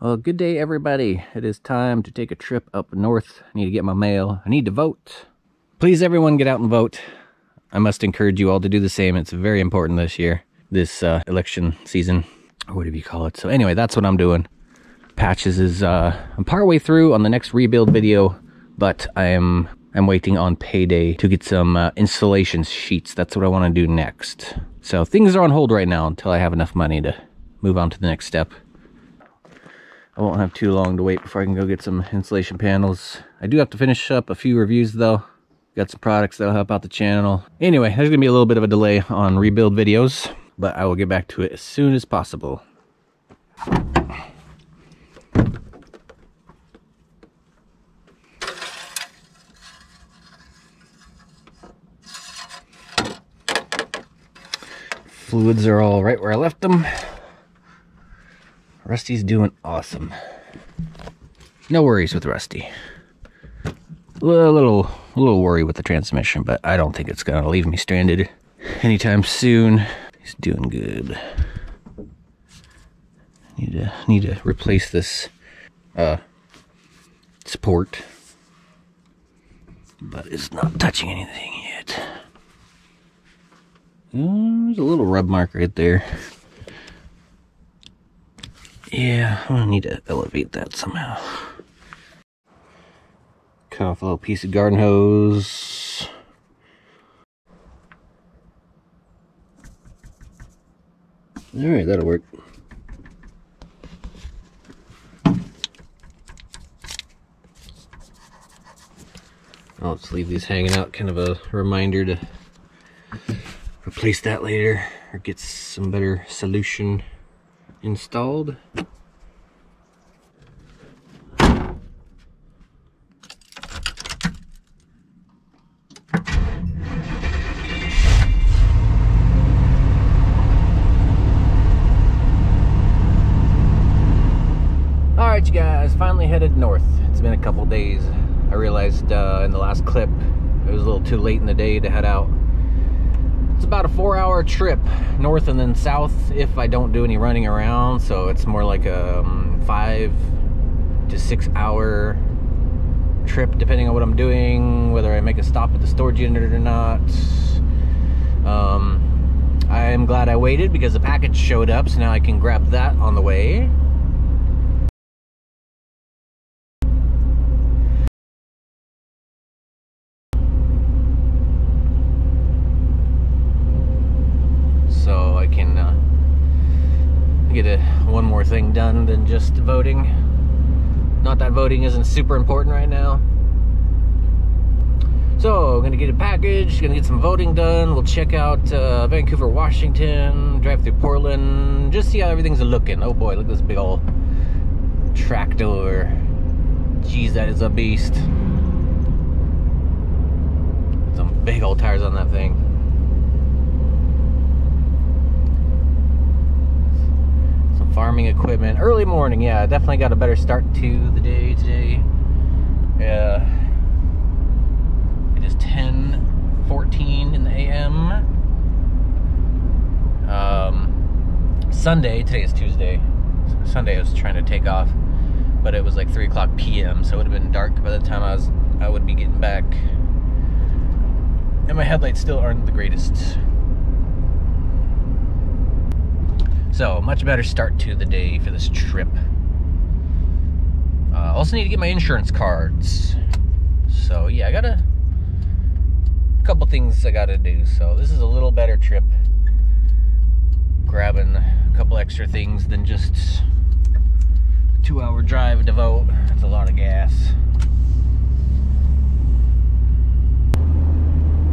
Well, good day, everybody. It is time to take a trip up north. I need to get my mail. I need to vote. Please, everyone, get out and vote. I must encourage you all to do the same. It's very important this year, this election season, or whatever you call it. So anyway, that's what I'm doing. Patches is, I'm partway through on the next rebuild video, but I'm waiting on payday to get some installation sheets. That's what I want to do next. So things are on hold right now until I have enough money to move on to the next step. I won't have too long to wait before I can go get some insulation panels. I do have to finish up a few reviews though. Got some products that'll help out the channel. Anyway, there's gonna be a little bit of a delay on rebuild videos, but I will get back to it as soon as possible. Fluids are all right where I left them. Rusty's doing awesome. No worries with Rusty. A little worry with the transmission, but I don't think it's gonna leave me stranded anytime soon. He's doing good. Need to replace this support, but it's not touching anything yet. There's a little rub mark right there. Yeah, I'm gonna need to elevate that somehow. Cut off a little piece of garden hose. Alright, that'll work. I'll just leave these hanging out, kind of a reminder to replace that later or get some better solution installed. Alright, you guys, finally headed north. It's been a couple days. I realized in the last clip it was a little too late in the day to head out. It's about a 4-hour trip north and then south if I don't do any running around, so it's more like a 5 to 6 hour trip depending on what I'm doing, whether I make a stop at the storage unit or not. I am glad I waited because the package showed up, so now I can grab that on the way. Get one more thing done than just voting. Not that voting isn't super important right now. So I'm gonna get a package, gonna get some voting done. We'll check out Vancouver, Washington, drive through Portland, just see how everything's looking. Oh boy, look at this big old tractor. Jeez, that is a beast. Some big old tires on that thing. Farming equipment, early morning. Yeah, definitely got a better start to the day today. Yeah, it is 10:14 in the AM. Sunday, today is Tuesday. Sunday I was trying to take off, but it was like 3 o'clock PM, so it would have been dark by the time I would be getting back, and my headlights still aren't the greatest. So, much better start to the day for this trip. Also need to get my insurance cards. So, yeah, I got a couple things I gotta do. So, this is a little better trip. Grabbing a couple extra things than just a 2-hour drive to vote. That's a lot of gas.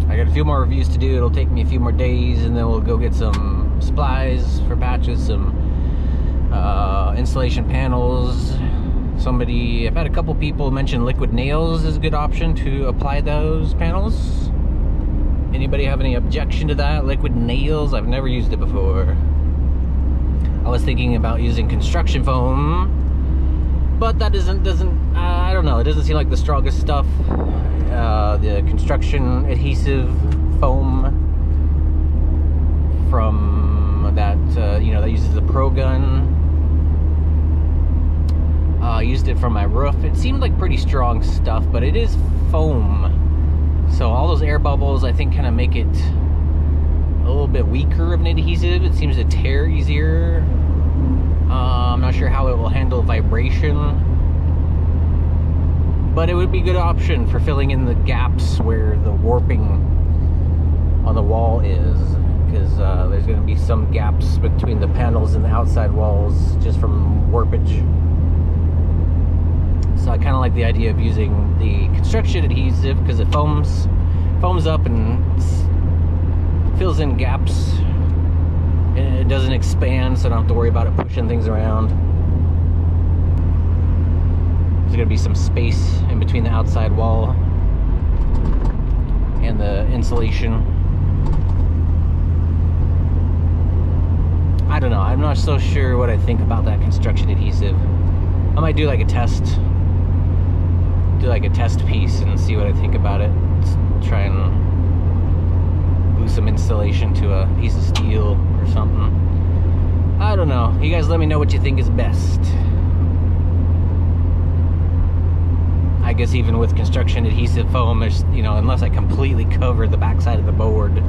I got a few more reviews to do. It'll take me a few more days, and then we'll go get some supplies for patches, some installation panels. I've had a couple people mention liquid nails is a good option to apply those panels. Anybody have any objection to that? Liquid nails? I've never used it before. I was thinking about using construction foam, but that doesn't I don't know, it doesn't seem like the strongest stuff. The construction adhesive foam from that, that uses the Pro Gun reinforced it from my roof. It seemed like pretty strong stuff, but it is foam. So all those air bubbles, I think, kind of make it a little bit weaker of an adhesive. It seems to tear easier. I'm not sure how it will handle vibration, but it would be a good option for filling in the gaps where the warping on the wall is, because there's going to be some gaps between the panels and the outside walls just from warpage. So I kind of like the idea of using the construction adhesive because it foams up and fills in gaps. It doesn't expand, so I don't have to worry about it pushing things around. There's going to be some space in between the outside wall and the insulation. I don't know. I'm not so sure what I think about that construction adhesive. I might do like a test. Do like a test piece and see what I think about it. Try and glue some insulation to a piece of steel or something. I don't know. You guys let me know what you think is best. I guess even with construction adhesive foam, there's, you know, unless I completely cover the backside of the board,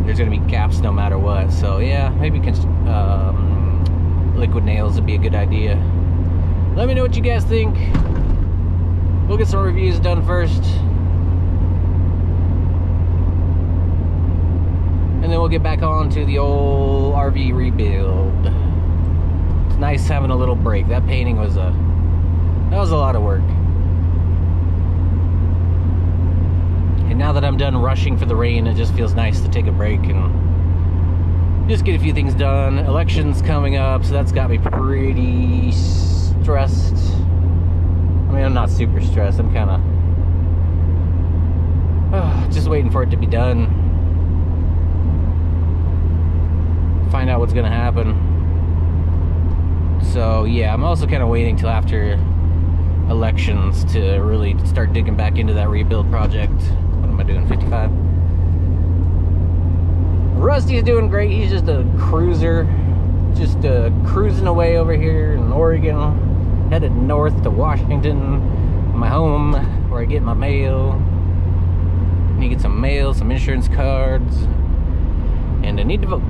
there's going to be gaps no matter what. So yeah, maybe liquid nails would be a good idea. Let me know what you guys think. We'll get some reviews done first, and then we'll get back on to the old RV rebuild. It's nice having a little break. That painting was a lot of work. And now that I'm done rushing for the rain, it just feels nice to take a break and just get a few things done. Election's coming up, so that's got me pretty stressed. I mean, I'm not super stressed. I'm kind of just waiting for it to be done. Find out what's going to happen. So yeah, I'm also kind of waiting till after elections to really start digging back into that rebuild project. What am I doing? 55. Rusty's doing great. He's just a cruiser, just cruising away over here in Oregon, headed north to Washington, my home where I get my mail. I need to get some mail, some insurance cards, and I need to vote.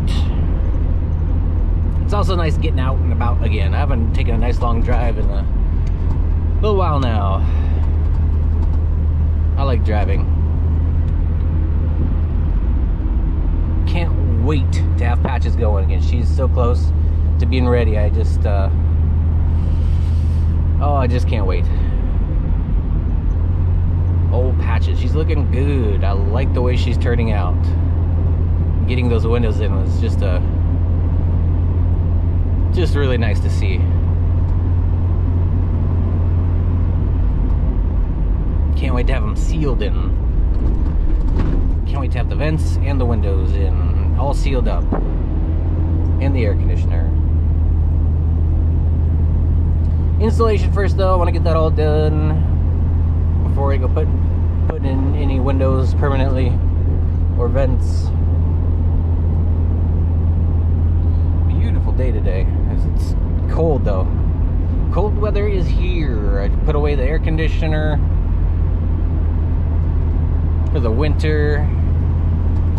It's also nice getting out and about again. I haven't taken a nice long drive in a little while now. I like driving. Can't wait to have Patches going again. She's so close to being ready. I just can't wait. Old Patches, she's looking good. I like the way she's turning out. Getting those windows in was just really nice to see. Can't wait to have them sealed in. Can't wait to have the vents and the windows in, all sealed up, and the air conditioner. Installation first though. I want to get that all done before I go put in any windows permanently or vents. Beautiful day today. It's cold though. Cold weather is here. I put away the air conditioner for the winter.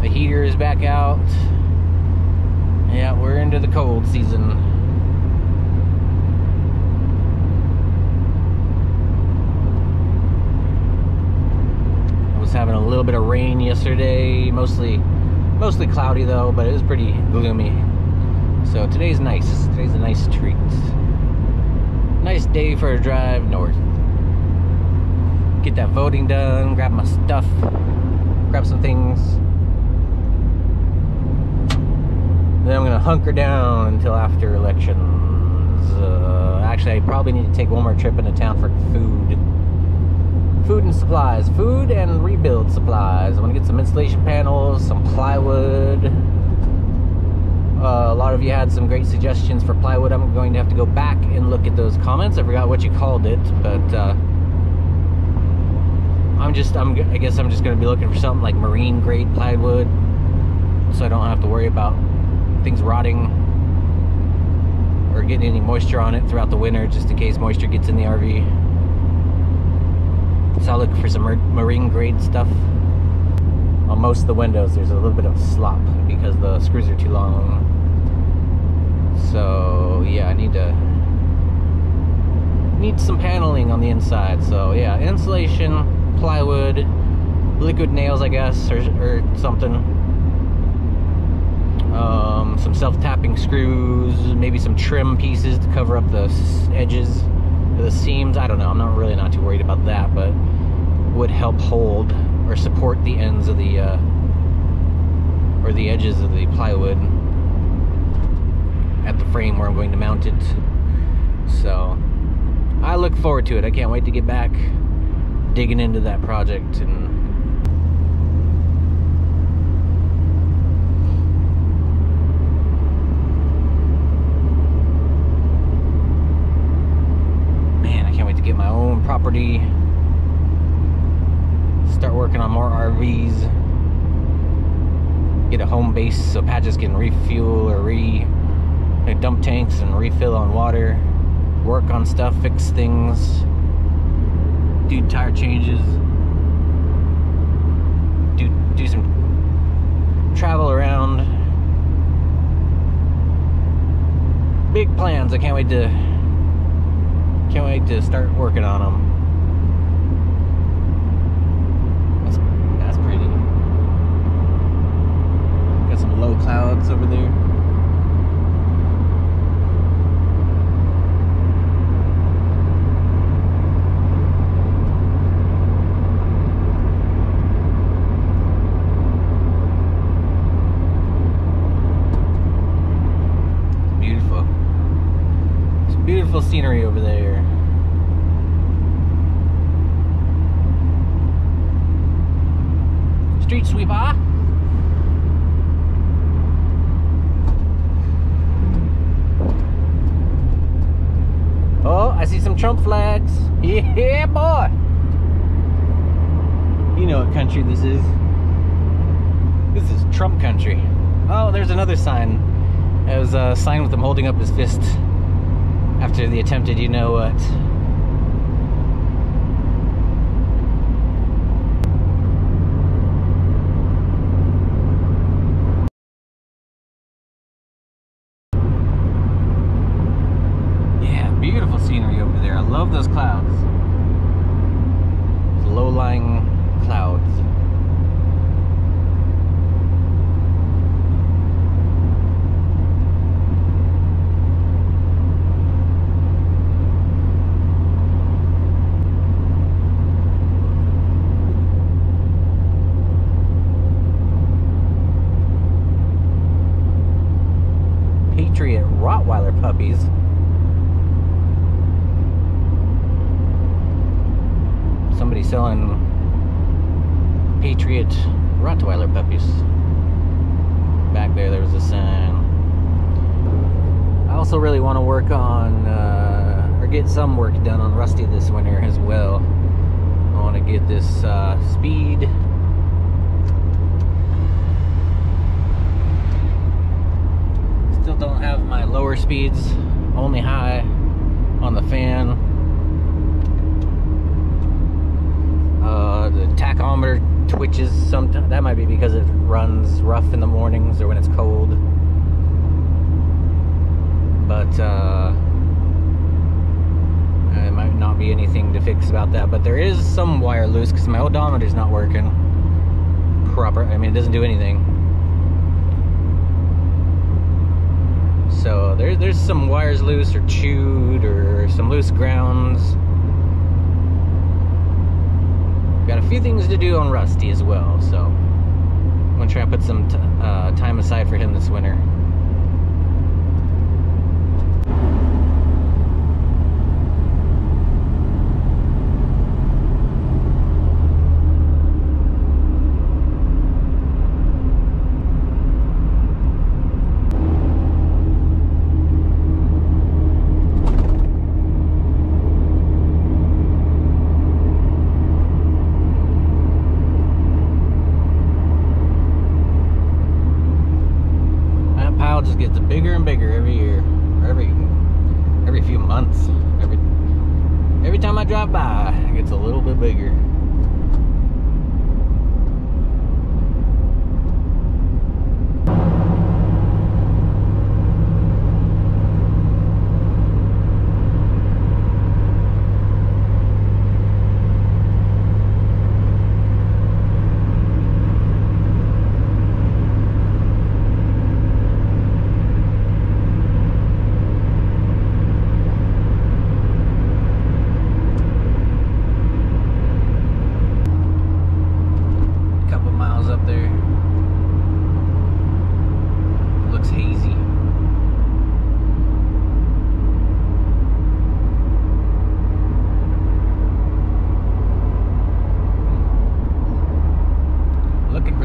The heater is back out. Yeah, we're into the cold season. I was having a little bit of rain yesterday, mostly cloudy though, but it was pretty gloomy. So today's nice. Today's a nice treat. Nice day for a drive north. Get that voting done, grab my stuff, grab some things. Then I'm gonna hunker down until after elections. Actually, I probably need to take one more trip into town for food. Food and supplies. Food and rebuild supplies. I want to get some insulation panels, some plywood. A lot of you had some great suggestions for plywood. I'm going to have to go back and look at those comments. I forgot what you called it, but I guess I'm just going to be looking for something like marine grade plywood, so I don't have to worry about things rotting or getting any moisture on it throughout the winter, just in case moisture gets in the RV. So I'll look for some marine grade stuff. On most of the windows there's a little bit of slop because the screws are too long. So yeah, I need some paneling on the inside. So yeah, insulation, plywood, liquid nails, I guess, or something. Some self-tapping screws, maybe some trim pieces to cover up the edges, the seams. I don't know. I'm not too worried about that, but would help hold or support the ends of the or the edges of the plywood at the frame where I'm going to mount it. So I look forward to it. I can't wait to get back digging into that project. And man, I can't wait to get my own property, start working on more RVs, get a home base so Patches can refuel or dump tanks and refill on water, work on stuff, fix things, do tire changes, do some travel around. Big plans. I can't wait to start working on them. That's pretty. Got some low clouds over there. Beautiful scenery over there. Street sweeper. Oh, I see some Trump flags. Yeah, boy. You know what country this is. This is Trump country. Oh, there's another sign. It was a sign with him holding up his fist after the attempted you know what. Yeah, beautiful scenery over there. I love those clouds. Those low-lying clouds. Patriot Rottweiler puppies. Somebody selling Patriot Rottweiler puppies. Back there was a sign. I also really want to work on, or get some work done on Rusty this winter as well. I want to get this speed. Still don't have my lower speeds, only high on the fan. The tachometer twitches sometimes. That might be because it runs rough in the mornings or when it's cold. But it might not be anything to fix about that. But there is some wire loose because my odometer's not working proper. I mean, it doesn't do anything. So there's some wires loose or chewed or some loose grounds. Got a few things to do on Rusty as well, so I'm gonna try and put some time aside for him this winter. months. Every time I drive by, it gets a little bit bigger.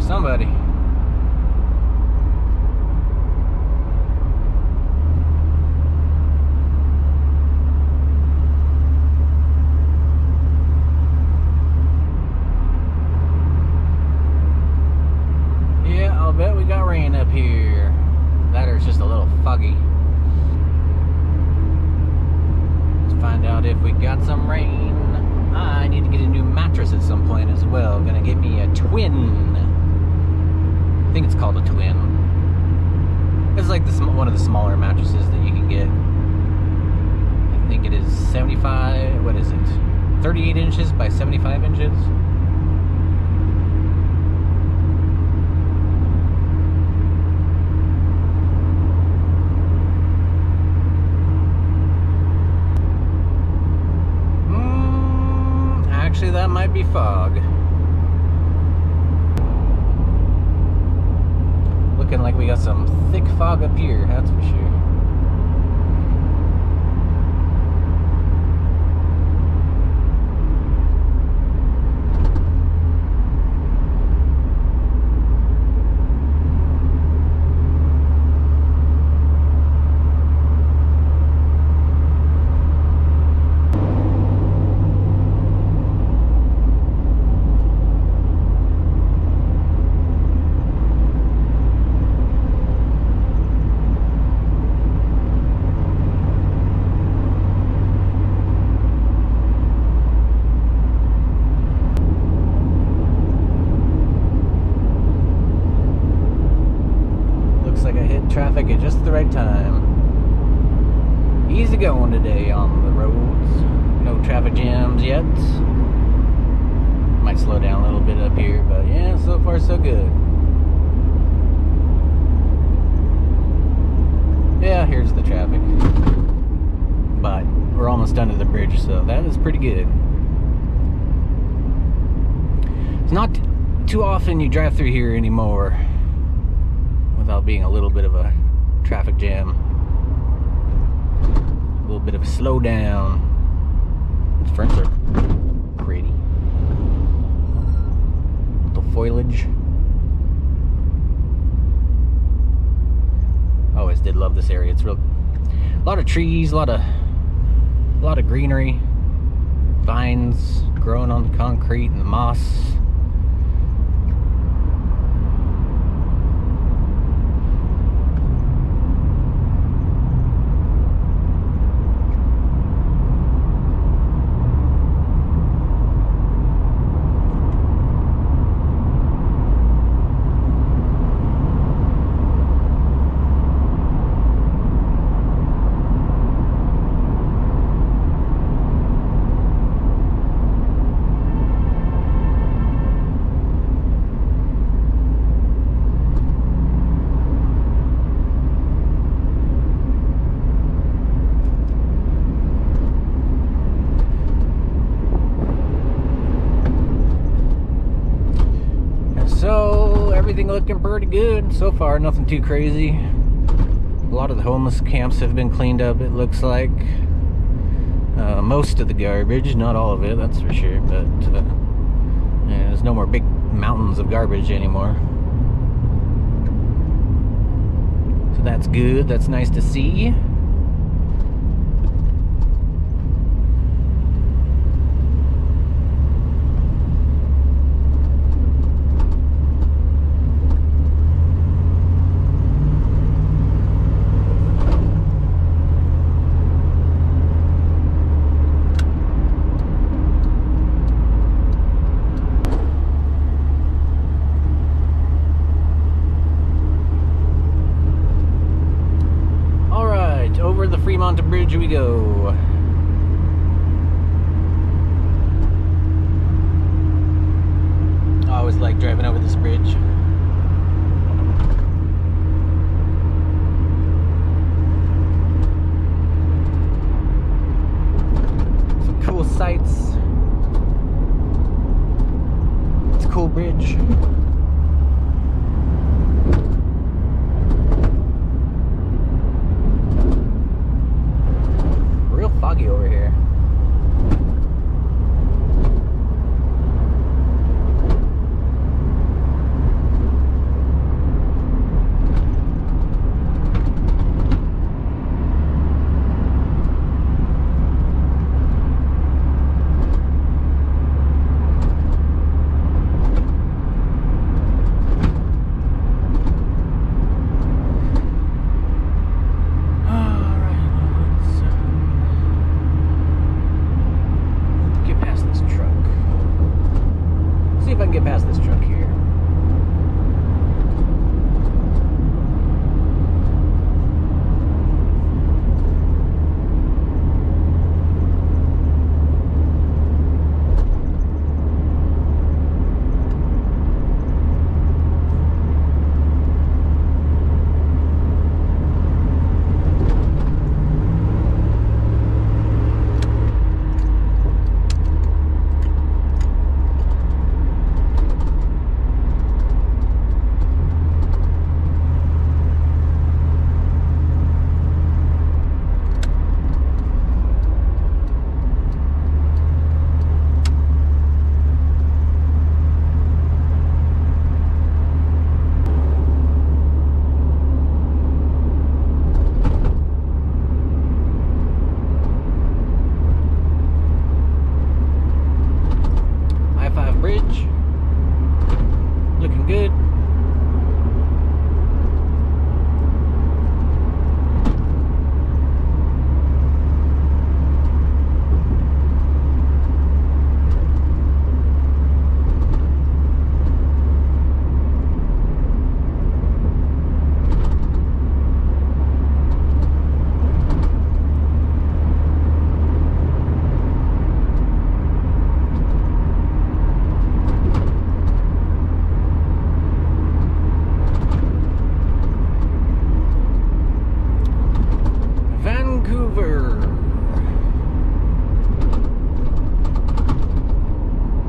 Somebody. Yeah, I'll bet we got rain up here. That or it's just a little foggy. Let's find out if we got some rain. I need to get a new mattress at some point as well. I'm gonna get me a twin. I think it's called a twin. It's like one of the smaller mattresses that you can get. I think it is 75, what is it? 38 inches by 75 inches. Actually, that might be fog. Looking like we got some thick fog up here, that's for sure. Traffic at just the right time. Easy going today on the roads. No traffic jams yet. Might slow down a little bit up here, but yeah, so far so good. Yeah, here's the traffic. But we're almost done to the bridge, so that is pretty good. It's not too often you drive through here anymore without being a little bit of a traffic jam, a little bit of a slowdown. The fronts are pretty. The foliage. Always did love this area. It's real, a lot of trees, a lot of greenery, vines growing on the concrete and the moss. So everything looking pretty good so far, nothing too crazy. A lot of the homeless camps have been cleaned up, it looks like. Most of the garbage, not all of it, that's for sure, but yeah, there's no more big mountains of garbage anymore. So that's good, that's nice to see. Piemonte Bridge we go. I always like driving over this bridge. Some cool sights. It's a cool bridge. Real foggy over here. Get past this truck here. Bridge, looking good.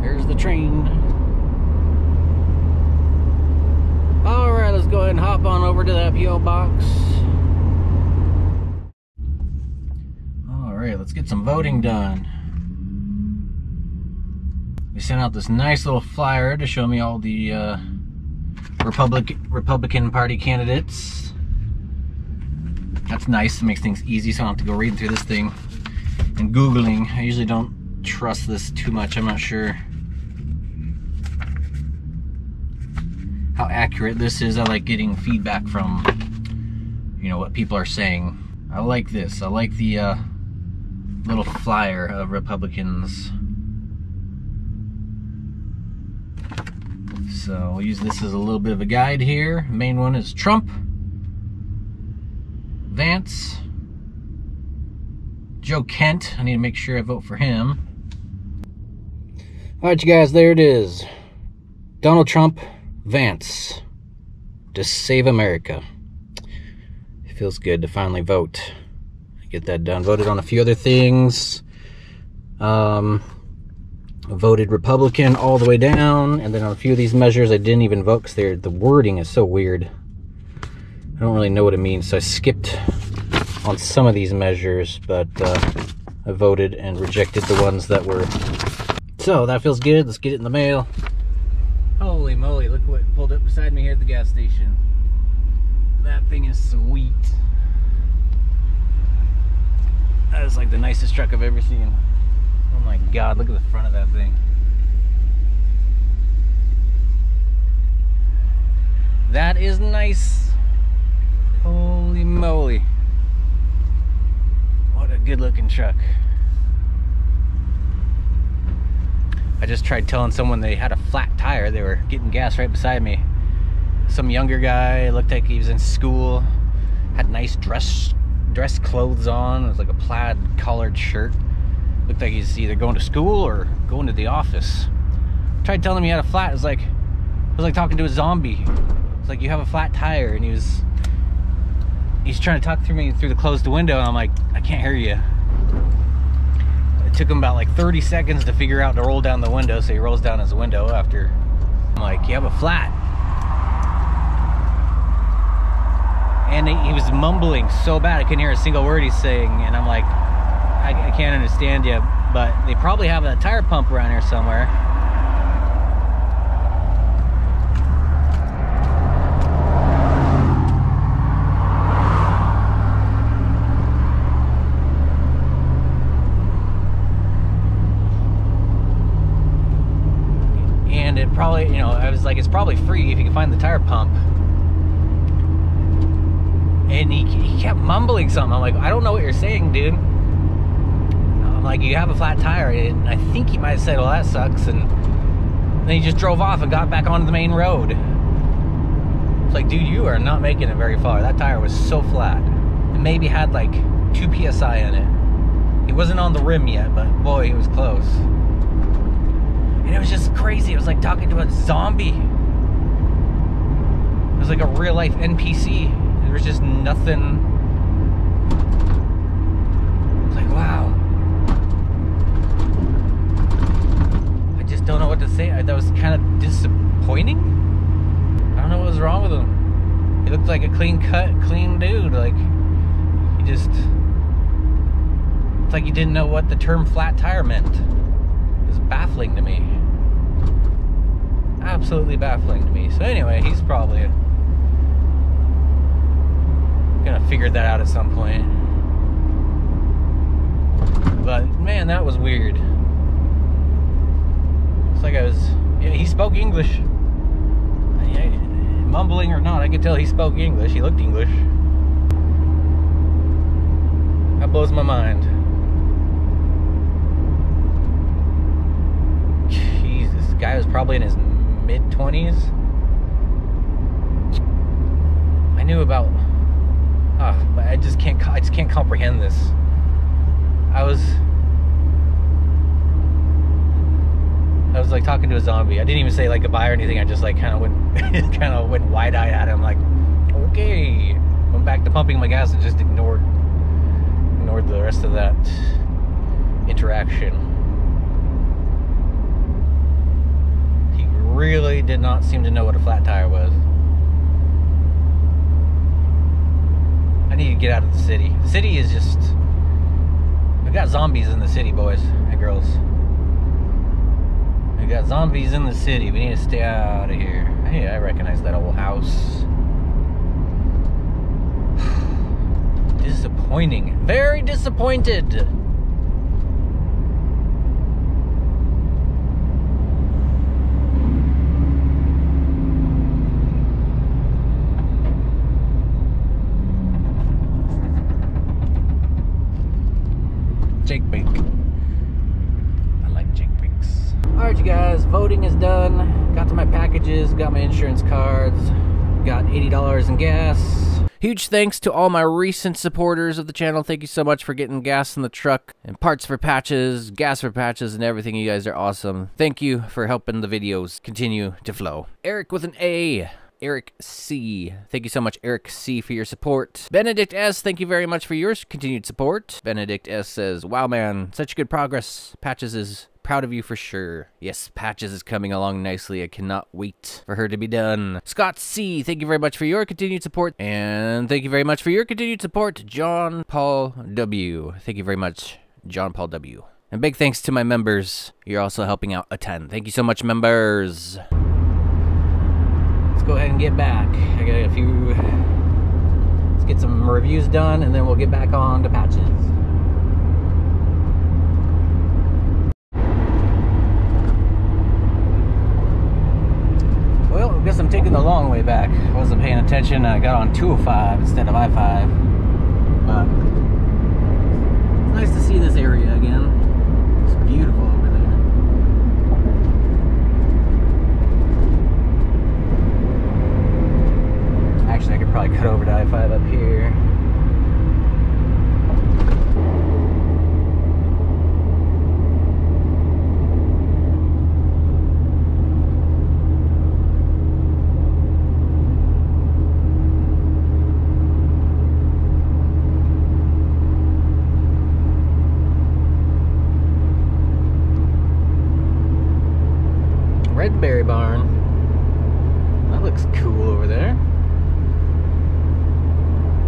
There's the train. Alright, let's go ahead and hop on over to that P.O. box. Alright, let's get some voting done. We sent out this nice little flyer to show me all the Republican Party candidates. That's nice. It makes things easy so I don't have to go reading through this thing and Googling. I usually don't trust this too much. I'm not sure how accurate this is. I like getting feedback from, you know, what people are saying. I like this. I like the little flyer of Republicans. So we'll use this as a little bit of a guide here. The main one is Trump, Vance, Joe Kent. I need to make sure I vote for him. Alright, you guys, there it is. Donald Trump, Vance. To save America. It feels good to finally vote. Get that done. Voted on a few other things. Voted Republican all the way down, and then on a few of these measures I didn't even vote because the wording is so weird. I don't really know what it means, so I skipped on some of these measures, but I voted and rejected the ones that were. So that feels good. Let's get it in the mail. Holy moly, look what pulled up beside me here at the gas station. That thing is sweet. That is like the nicest truck I've ever seen. Oh my god, look at the front of that thing. That is nice. Holy moly. What a good looking truck. I just tried telling someone they had a flat tire. They were getting gas right beside me. Some younger guy, looked like he was in school, had nice dress dress clothes on. It was like a plaid collared shirt. Looked like he's either going to school or going to the office. Tried telling him he had a flat. It was like talking to a zombie. It's like, you have a flat tire, and he's trying to talk through me through the closed window, and I'm like, I can't hear you. It took him about like 30 seconds to figure out to roll down the window, so he rolls down his window after. I'm like, you have a flat. And he was mumbling so bad I couldn't hear a single word he's saying, and I'm like, I can't understand you, but they probably have a tire pump around here somewhere. And it probably, you know, I was like, it's probably free if you can find the tire pump. And he kept mumbling something. I'm like, I don't know what you're saying, dude. I'm like, you have a flat tire. And I think he might have said, well, that sucks. And then he just drove off and got back onto the main road. It's like, dude, you are not making it very far. That tire was so flat. It maybe had like 2 PSI in it. He wasn't on the rim yet, but boy, he was close. And it was just crazy. It was like talking to a zombie. It was like a real life NPC. There was just nothing. It's like, wow. I just don't know what to say. That was kind of disappointing. I don't know what was wrong with him. He looked like a clean cut, clean dude. Like, he just, it's like he didn't know what the term flat tire meant. It was baffling to me. Absolutely baffling to me. So anyway, he's probably gonna figure that out at some point. But man, that was weird. It's like yeah, he spoke English. Yeah, mumbling or not, I could tell he spoke English. He looked English. That blows my mind. Jeez, this guy was probably in his mid-20s. I knew about, but I just can't comprehend this. I was like talking to a zombie. I didn't even say like goodbye or anything. I just like kind of went wide-eyed at him, like, okay. Went back to pumping my gas and just ignored the rest of that interaction. He really did not seem to know what a flat tire was. I need to get out of the city. The city is just, we got zombies in the city, boys and girls. We got zombies in the city. We need to stay out of here. Hey, I recognize that old house. Disappointing. Very disappointed. Jake Bake. I like Jake Bakes. Alright, you guys, voting is done. Got to my packages, got my insurance cards, got $80 in gas. Huge thanks to all my recent supporters of the channel. Thank you so much for getting gas in the truck and parts for patches, gas for patches, and everything. You guys are awesome. Thank you for helping the videos continue to flow. Eric with an A. Eric C. Thank you so much, Eric C, for your support. Benedict S, thank you very much for your continued support. Benedict S says, wow, man, such good progress. Patches is proud of you for sure. Yes, Patches is coming along nicely. I cannot wait for her to be done. Scott C, thank you very much for your continued support. And thank you very much for your continued support, John Paul W. Thank you very much, John Paul W. And big thanks to my members. You're also helping out a ton. Thank you so much, members. Let's go ahead and get back. I got a few, let's get some reviews done and then we'll get back on to patches. Well, I guess I'm taking the long way back. I wasn't paying attention. I got on 205 instead of I-5. But it's nice to see this area again. It's beautiful over there. Actually, I could probably cut over to I-5 up here. berry barn. That looks cool over there.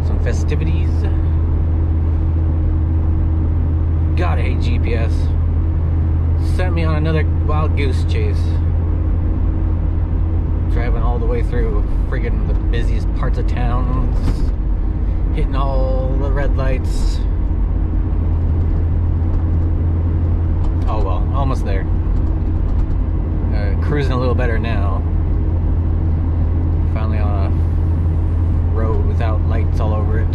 Some festivities. God, I hate GPS. Sent me on another wild goose chase. Driving all the way through friggin' the busiest parts of town. Hitting all the red lights. Oh well, almost there. Cruising a little better now. Finally on a road without lights all over it.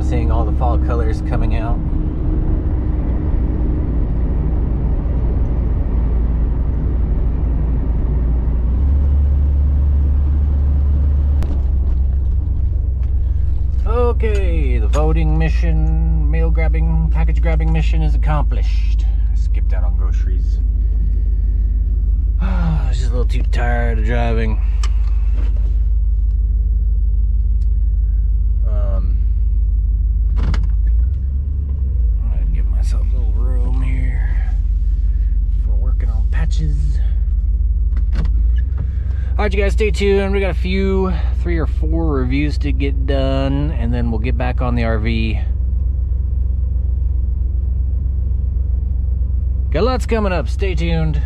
Seeing all the fall colors coming out. Okay, the voting mission, mail grabbing, package grabbing mission is accomplished. I skipped out on groceries. I was just a little too tired of driving. Myself a little room here for working on patches. Alright, you guys, stay tuned. We got a few 3 or 4 reviews to get done, and then we'll get back on the RV. Got lots coming up. Stay tuned.